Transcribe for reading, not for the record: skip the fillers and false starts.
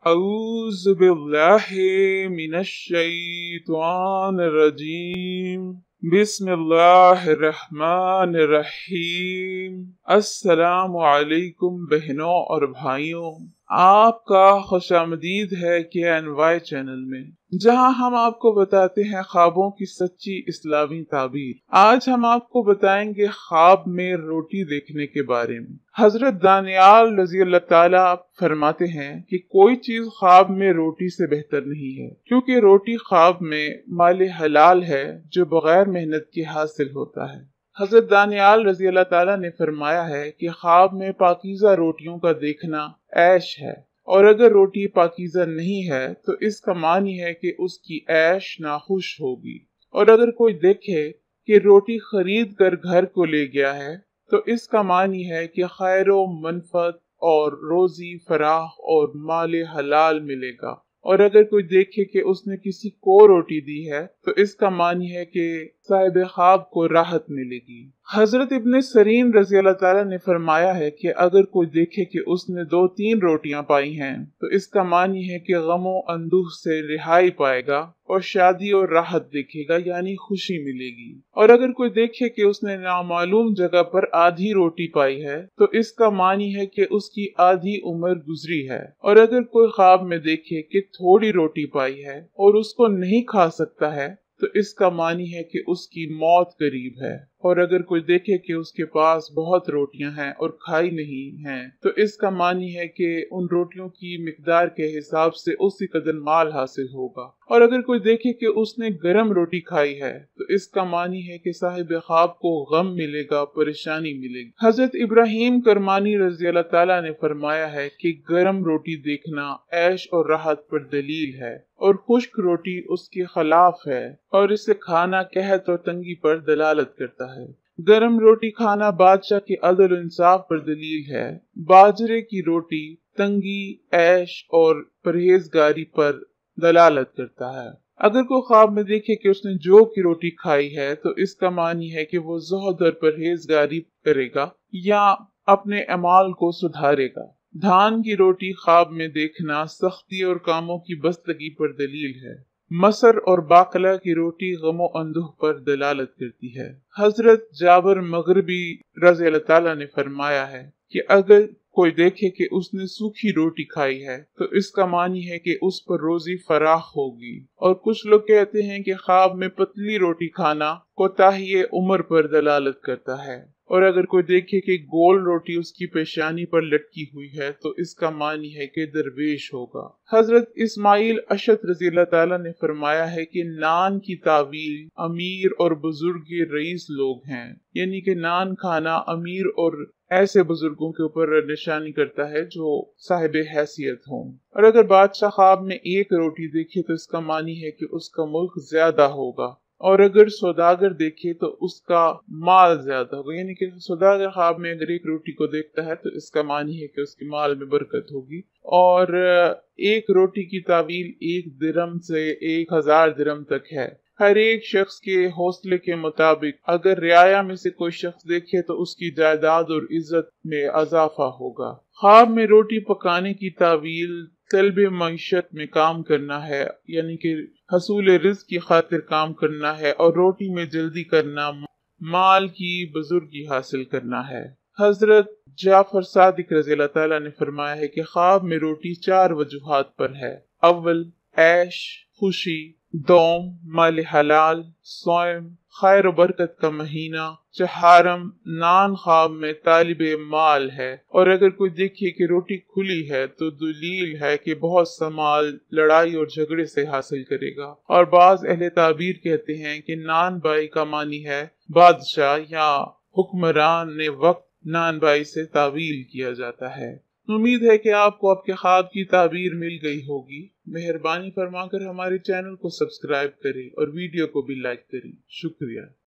أعوذ بالله من الشيطان الرجيم بسم اللہ الرحمن الرحیم۔ السلام علیکم بہنوں اور بھائیوں، آپ کا خوش آمدید ہے KNY چینل میں، جہاں ہم آپ کو بتاتے ہیں خوابوں کی سچی اسلامی تعبیر۔ آج ہم آپ کو بتائیں گے خواب میں روٹی دیکھنے کے بارے میں۔ حضرت دانیال رضی اللہ تعالیٰ فرماتے ہیں کہ کوئی چیز خواب میں روٹی سے بہتر نہیں ہے، کیونکہ روٹی خواب میں مال حلال ہے جو بغیر محنت کے حاصل ہوتا ہے۔ حضرت دانیال رضی اللہ تعالیٰ نے فرمایا ہے کہ خواب میں پاکیزہ روٹیوں کا دیکھنا عیش ہے، اور اگر روٹی پاکیزہ نہیں ہے تو اس کا معنی ہے کہ اس کی عیش ناخوش ہوگی، اور اگر کوئی دیکھے کہ روٹی خرید کر گھر کو لے گیا ہے تو اس کا معنی ہے کہ خیر و منفعت اور روزی فراخ اور مال حلال ملے گا، اور اگر کوئی دیکھے کہ اس نے کسی کو روٹی دی ہے تو اس کا معنی ہے کہ صاحب خواب کو راحت ملے گی۔ حضرت ابن سیرین رضی اللہ تعالیٰ نے فرمایا ہے کہ اگر کوئی دیکھے کہ اس نے 2-3 روٹیاں پائی ہیں تو اس کا معنی ہے کہ غم و اندوہ سے رہائی پائے گا اور شادی اور راحت دیکھے گا، یعنی خوشی ملے گی۔ اور اگر کوئی دیکھے کہ اس نے نامعلوم جگہ پر آدھی روٹی پائی ہے تو اس کا معنی ہے کہ اس کی آدھی عمر گزری ہے۔ اور اگر کوئی خواب میں دیکھے کہ تھوڑی روٹی پائی ہے اور اس کو نہیں کھا سکتا ہے تو اس کا معنی ہے کہ اس کی موت قریب ہے۔ اور اگر کوئی دیکھے کہ اس کے پاس بہت روٹیاں ہیں اور کھائی نہیں ہیں تو اس کا معنی ہے کہ ان روٹیوں کی مقدار کے حساب سے اسی قدر مال حاصل ہوگا۔ اور اگر کوئی دیکھے کہ اس نے گرم روٹی کھائی ہے تو اس کا معنی ہے کہ صاحب خواب کو غم ملے گا، پریشانی ملے گی۔ حضرت ابراہیم کرمانی رضی اللہ تعالیٰ نے فرمایا ہے کہ گرم روٹی دیکھنا عیش اور راحت پر دلیل ہے، اور خشک روٹی اس کے خلاف ہے، اور اسے کھانا قحط اور تنگی پر دلالت کرتا ہے۔ گرم روٹی کھانا بادشاہ کے عدل و انصاف پر دلیل ہے۔ باجرے کی روٹی تنگی، عیش اور پرہیزگاری پر دلالت کرتا ہے۔ اگر کوئی خواب میں دیکھے کہ اس نے جو کی روٹی کھائی ہے تو اس کا معنی ہے کہ وہ زہد اور پرہیزگاری کرے گا یا اپنے اعمال کو سدھارے گا۔ دھان کی روٹی خواب میں دیکھنا سختی اور کاموں کی بستگی پر دلیل ہے۔ مسر اور باقلا کی روٹی غم و اندوہ پر دلالت کرتی ہے۔ حضرت جابر مغربی رضی اللہ تعالیٰ نے فرمایا ہے کہ اگر کوئی دیکھے کہ اس نے سوکھی روٹی کھائی ہے تو اس کا معنی ہے کہ اس پر روزی فراخ ہوگی۔ اور کچھ لوگ کہتے ہیں کہ خواب میں پتلی روٹی کھانا کوتاہی عمر پر دلالت کرتا ہے، اور اگر کوئی دیکھے کہ گول روٹی اس کی پیشانی پر لٹکی ہوئی ہے تو اس کا معنی ہے کہ درویش ہوگا۔ حضرت اسماعیل اشعث رضی اللہ تعالیٰ نے فرمایا ہے کہ نان کی تعویل امیر اور بزرگ رئیس لوگ ہیں، یعنی کہ نان کھانا امیر اور ایسے بزرگوں کے اوپر نشانی کرتا ہے جو صاحب حیثیت ہوں۔ اور اگر بادشاہ خواب میں ایک روٹی دیکھے تو اس کا معنی ہے کہ اس کا ملک زیادہ ہوگا، اور اگر سوداگر دیکھے تو اس کا مال زیادہ ہوگا، یعنی کہ سوداگر خواب میں اگر ایک روٹی کو دیکھتا ہے تو اس کا معنی ہے کہ اس کے مال میں برکت ہوگی۔ اور ایک روٹی کی تعویل 1 درہم سے 1000 درہم تک ہے۔ ہر ایک شخص کے حوصلے کے مطابق اگر رعایا میں سے کوئی شخص دیکھے تو اس کی جائیداد اور عزت میں اضافہ ہوگا۔ خواب میں روٹی پکانے کی تعویل طلب معیشت میں کام کرنا ہے، یعنی کہ حصول رزق کی خاطر کام کرنا ہے، اور روٹی میں جلدی کرنا مال کی بزرگی حاصل کرنا ہے۔ حضرت جعفر صادق رضی اللہ تعالیٰ نے فرمایا ہے کہ خواب میں روٹی 4 وجوہات پر ہے۔ اول عیش، خوشی، دوم مال حلال، سوم خیر و برکت کا مہینہ، چہارم نان خواب میں طالب مال ہے، اور اگر کوئی دیکھے کہ روٹی کھلی ہے تو دلیل ہے کہ بہت سا مال لڑائی اور جھگڑے سے حاصل کرے گا۔ اور بعض اہل تعبیر کہتے ہیں کہ نان بائی کا معنی ہے بادشاہ یا حکمران نے وقت نان بائی سے تعویل کیا جاتا ہے۔ امید ہے کہ آپ کو آپ کے خواب کی تعبیر مل گئی ہوگی۔ مہربانی فرما کر ہمارے چینل کو سبسکرائب کریں اور ویڈیو کو بھی لائک کریں۔ شکریہ۔